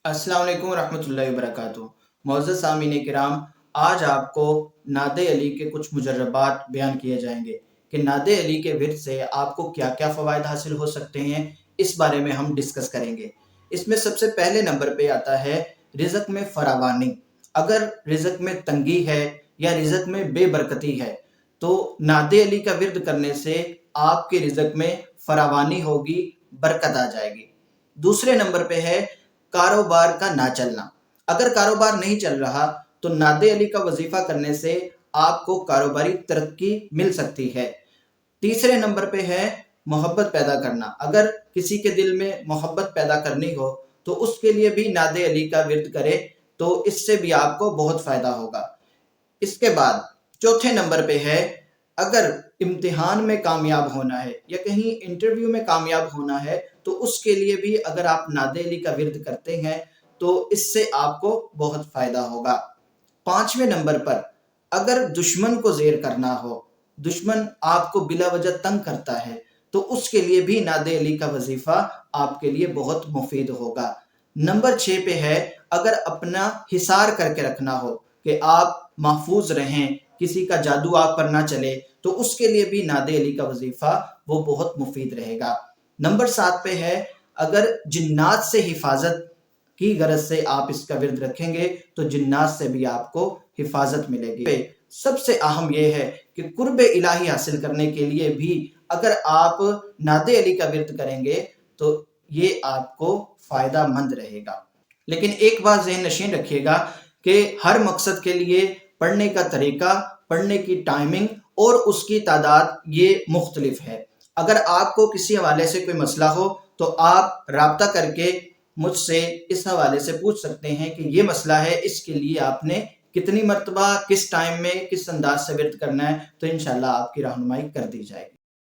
अस्सलाम वालेकुम रहमतुल्लाहि वबरकातुहू। मुअज़्ज़ज़ सामीन किराम, आज आपको नादे अली के कुछ मुजर्रबात बयान किए जाएंगे कि नादे अली के विर्द से आपको क्या क्या फ़वाइद हासिल हो सकते हैं। इस बारे में हम डिस्कस करेंगे। इसमें सबसे पहले नंबर पे आता है रिज़्क़ में फरावानी। अगर रिज़्क़ में तंगी है या रिज़्क़ में बेबरकती है तो नादे अली का विर्द करने से आपके रिज़्क़ में फरावानी होगी, बरकत आ जाएगी। दूसरे नंबर पे है कारोबार का ना चलना। अगर कारोबार नहीं चल रहा तो नादे अली का वजीफा करने से आपको कारोबारी तरक्की मिल सकती है। तीसरे नंबर पे है मोहब्बत पैदा करना। अगर किसी के दिल में मोहब्बत पैदा करनी हो तो उसके लिए भी नादे अली का विर्द करे तो इससे भी आपको बहुत फायदा होगा। इसके बाद चौथे नंबर पे है अगर इम्तिहान में कामयाब होना है या कहीं इंटरव्यू में कामयाब होना है तो उसके लिए भी अगर आप नादे अली का विर्द करते हैं तो इससे आपको बहुत फायदा होगा। पांचवें नंबर पर अगर दुश्मन को ज़ेर करना हो, दुश्मन आपको बिला वजह तंग करता है तो उसके लिए भी नादे अली का वजीफा आपके लिए बहुत मुफीद होगा। नंबर 6 पे है अगर अपना हिसार करके रखना हो कि आप महफूज रहें, किसी का जादू आप पर ना चले, तो उसके लिए भी नादे अली का वजीफा वो बहुत मुफीद रहेगा। नंबर 7 पे है अगर जिन्नात से हिफाजत की गरज से आप इसका विर्द रखेंगे तो जिन्नात से भी आपको हिफाजत मिलेगी। सबसे अहम यह है कि कुर्ब इलाही हासिल करने के लिए भी अगर आप नादे अली का विर्द करेंगे तो ये आपको फायदा मंद रहेगा। लेकिन एक बात ज़हन नशीन रखिएगा कि हर मकसद के लिए पढ़ने का तरीका, पढ़ने की टाइमिंग और उसकी तादाद ये मुख्तलिफ है। अगर आपको किसी हवाले से कोई मसला हो तो आप राब्ता करके मुझसे इस हवाले से पूछ सकते हैं कि ये मसला है, इसके लिए आपने कितनी मरतबा, किस टाइम में, किस अंदाज से विर्द करना है, तो इंशाल्लाह आपकी रहनुमाई कर दी जाएगी।